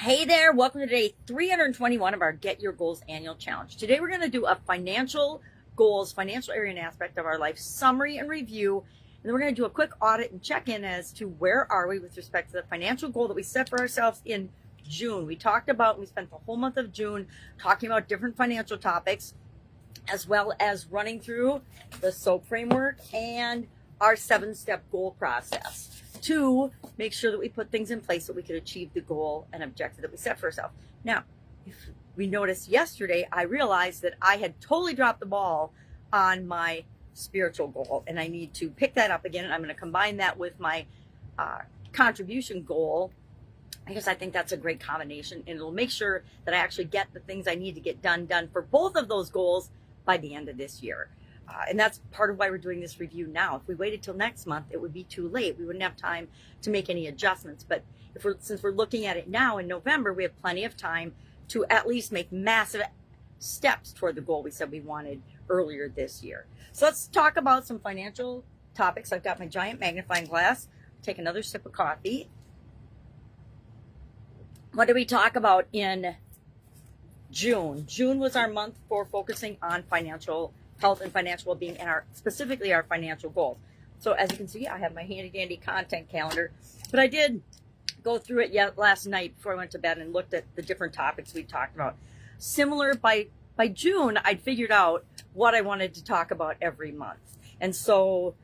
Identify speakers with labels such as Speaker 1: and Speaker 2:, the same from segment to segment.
Speaker 1: Hey there, welcome to day 321 of our Get Your Goals annual challenge. Today we're going to do a financial goals, financial area and aspect of our life summary and review. And then we're going to do a quick audit and check-in as to where are we with respect to the financial goal that we set for ourselves in June. We spent the whole month of June talking about different financial topics, as well as running through the SOAP framework and our 7-step goal process to make sure that we put things in place so we could achieve the goal and objective that we set for ourselves. Now, if we noticed yesterday, I realized that I had totally dropped the ball on my spiritual goal, and I need to pick that up again, and I'm going to combine that with my contribution goal, because I think that's a great combination, and it'll make sure that I actually get the things I need to get done for both of those goals by the end of this year. And that's part of why we're doing this review now. If we waited till next month, it would be too late. We wouldn't have time to make any adjustments. But since we're looking at it now in November, we have plenty of time to at least make massive steps toward the goal we said we wanted earlier this year. So let's talk about some financial topics. I've got my giant magnifying glass. Take another sip of coffee. What did we talk about in June? June was our month for focusing on financial health and financial well-being, and specifically our financial goals. So as you can see, I have my handy dandy content calendar, but I did go through it last night before I went to bed and looked at the different topics we talked about. Similar, by June, I'd figured out what I wanted to talk about every month. And so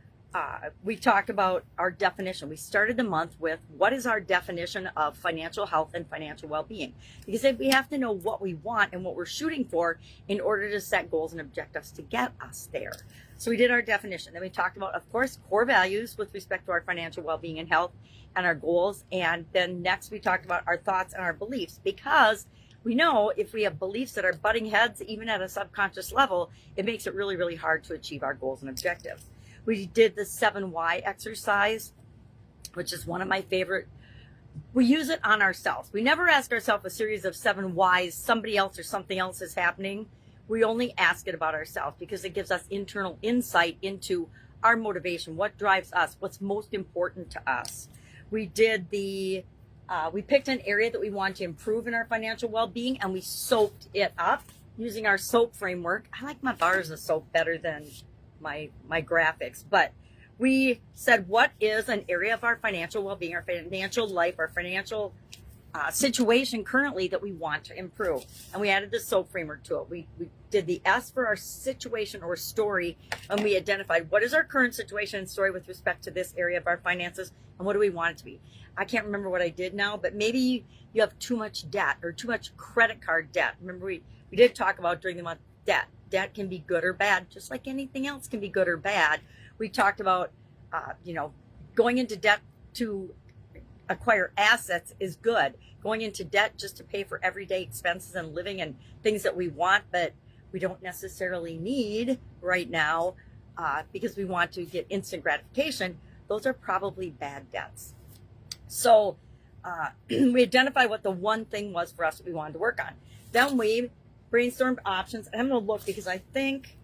Speaker 1: we talked about our definition. We started the month with what is our definition of financial health and financial well-being, because we have to know what we want and what we're shooting for in order to set goals and objectives to get us there. So we did our definition. Then we talked about, of course, core values with respect to our financial well-being and health and our goals. And then next we talked about our thoughts and our beliefs, because we know if we have beliefs that are butting heads, even at a subconscious level, it makes it really, really hard to achieve our goals and objectives. We did the 7 why exercise, which is one of my favorite. We use it on ourselves. We never ask ourselves a series of 7 whys, somebody else or something else is happening. We only ask it about ourselves because it gives us internal insight into our motivation, what drives us, what's most important to us. We did we picked an area that we want to improve in our financial well-being, and we soaped it up using our SOAP framework. I like my bars of soap better than my graphics, but we said what is an area of our financial well-being, our financial life, our financial situation currently that we want to improve, and we added the SOAP framework to it. We did the S for our situation or story, and we identified what is our current situation and story with respect to this area of our finances, and what do we want it to be. I can't remember what I did now, but maybe you have too much debt or too much credit card debt. Remember, we did talk about during the month debt. Debt can be good or bad, just like anything else can be good or bad. We talked about, going into debt to acquire assets is good. Going into debt just to pay for everyday expenses and living and things that we want, but we don't necessarily need right now because we want to get instant gratification, those are probably bad debts. So we identified what the one thing was for us that we wanted to work on. Then we brainstormed options. And I'm going to look because I think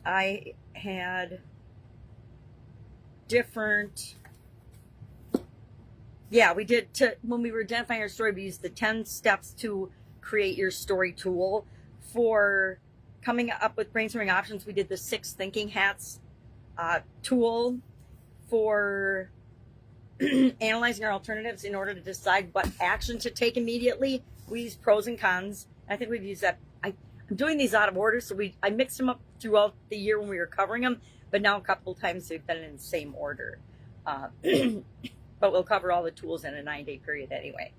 Speaker 1: I had different. Yeah, we did. When we were identifying our story, we used the 10 steps to create your story tool. For coming up with brainstorming options, we did the 6 thinking hats tool. For analyzing our alternatives in order to decide what action to take immediately, we used pros and cons. I think we've used that. I'm doing these out of order, so I mixed them up throughout the year when we were covering them, but now a couple of times they've been in the same order. But we'll cover all the tools in a 9-day period anyway.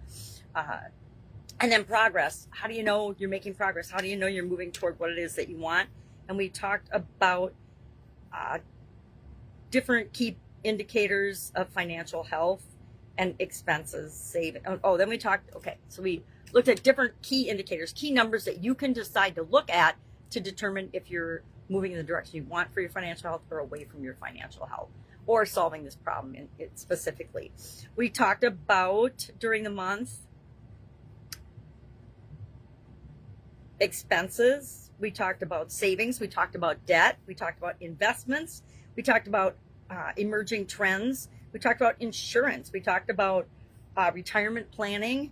Speaker 1: And then progress. How do you know you're making progress? How do you know you're moving toward what it is that you want? And we talked about different key indicators of financial health and expenses, saving. Then we talked, so we looked at different key indicators, key numbers that you can decide to look at to determine if you're moving in the direction you want for your financial health or away from your financial health, or solving this problem specifically. We talked about, during the month, expenses. We talked about savings. We talked about debt. We talked about investments. We talked about emerging trends. We talked about insurance. We talked about retirement planning.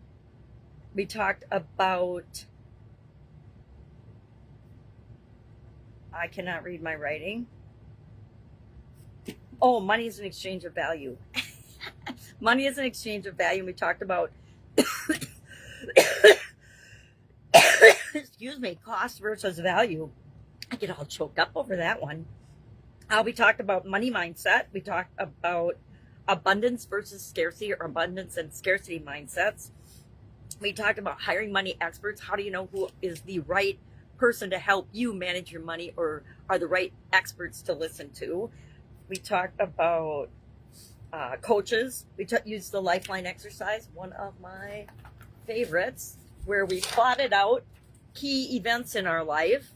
Speaker 1: We talked about, I cannot read my writing. Oh, money is an exchange of value. Money is an exchange of value. And we talked about, excuse me, cost versus value. I get all choked up over that one. We talked about money mindset. We talked about abundance versus scarcity, or abundance and scarcity mindsets. We talked about hiring money experts. How do you know who is the right person to help you manage your money, or are the right experts to listen to? We talked about coaches. We used the lifeline exercise, one of my favorites, where we plotted out key events in our life,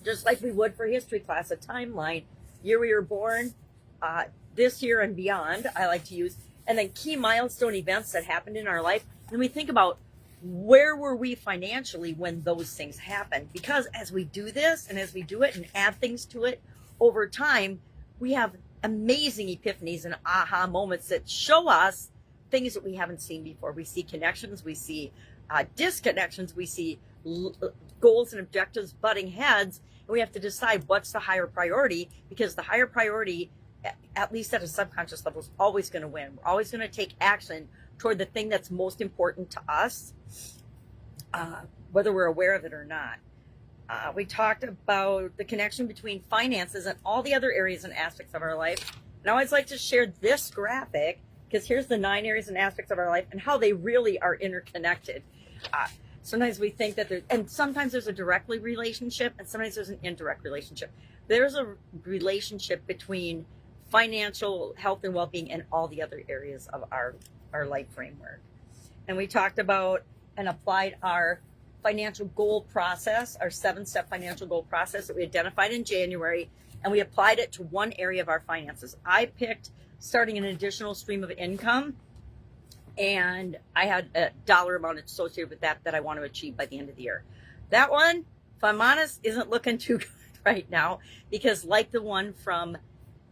Speaker 1: just like we would for history class, a timeline, year we were born, this year and beyond, I like to use, and then key milestone events that happened in our life. And we think about, where were we financially when those things happened? Because as we do this, and as we do it and add things to it over time, we have amazing epiphanies and aha moments that show us things that we haven't seen before. We see connections, we see disconnections, we see goals and objectives butting heads, and we have to decide what's the higher priority, because the higher priority, at least at a subconscious level, is always going to win. We're always going to take action toward the thing that's most important to us, whether we're aware of it or not. We talked about the connection between finances and all the other areas and aspects of our life. And I always like to share this graphic, because here's the 9 areas and aspects of our life and how they really are interconnected. Sometimes we think that and sometimes there's a direct relationship, and sometimes there's an indirect relationship. There's a relationship between financial health and well-being and all the other areas of our life framework. And we talked about and applied our financial goal process, our 7-step financial goal process that we identified in January, and we applied it to one area of our finances. I picked starting an additional stream of income, and I had a dollar amount associated with that I want to achieve by the end of the year. That one, if I'm honest, isn't looking too good right now, because like the one from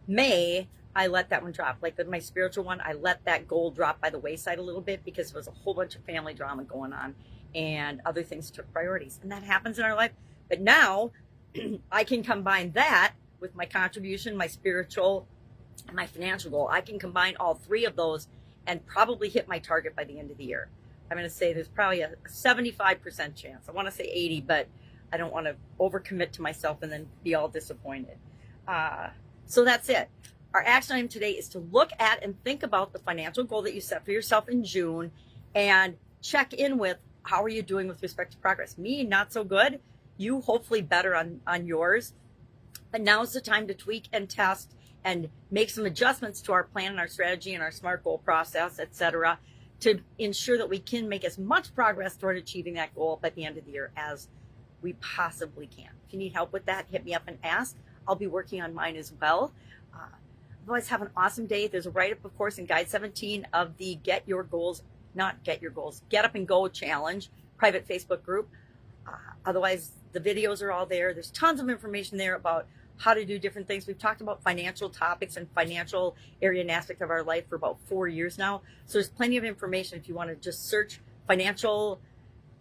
Speaker 1: May, I let that one drop. Like my spiritual one, I let that goal drop by the wayside a little bit, because there was a whole bunch of family drama going on and other things took priorities. And that happens in our life. But now I can combine that with my contribution, my spiritual, and my financial goal. I can combine all 3 of those and probably hit my target by the end of the year. I'm going to say there's probably a 75% chance. I want to say 80, but I don't want to overcommit to myself and then be all disappointed. So that's it. Our action item today is to look at and think about the financial goal that you set for yourself in June, and check in with, how are you doing with respect to progress? Me, not so good. You, hopefully better on yours. But now is the time to tweak and test and make some adjustments to our plan and our strategy and our SMART goal process, etc., to ensure that we can make as much progress toward achieving that goal by the end of the year as we possibly can. If you need help with that, hit me up and ask. I'll be working on mine as well. Otherwise, have an awesome day. There's a write-up, of course, in Guide 17 of the Get Up and Go challenge, private Facebook group. Otherwise, the videos are all there. There's tons of information there about how to do different things. We've talked about financial topics and financial area and aspect of our life for about 4 years now. So there's plenty of information. If you want to just search financial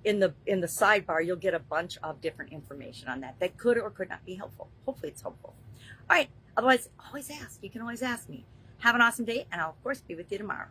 Speaker 1: in the sidebar, you'll get a bunch of different information on that could or could not be helpful. Hopefully it's helpful. All right. Otherwise, always ask. You can always ask me. Have an awesome day, and I'll, of course, be with you tomorrow.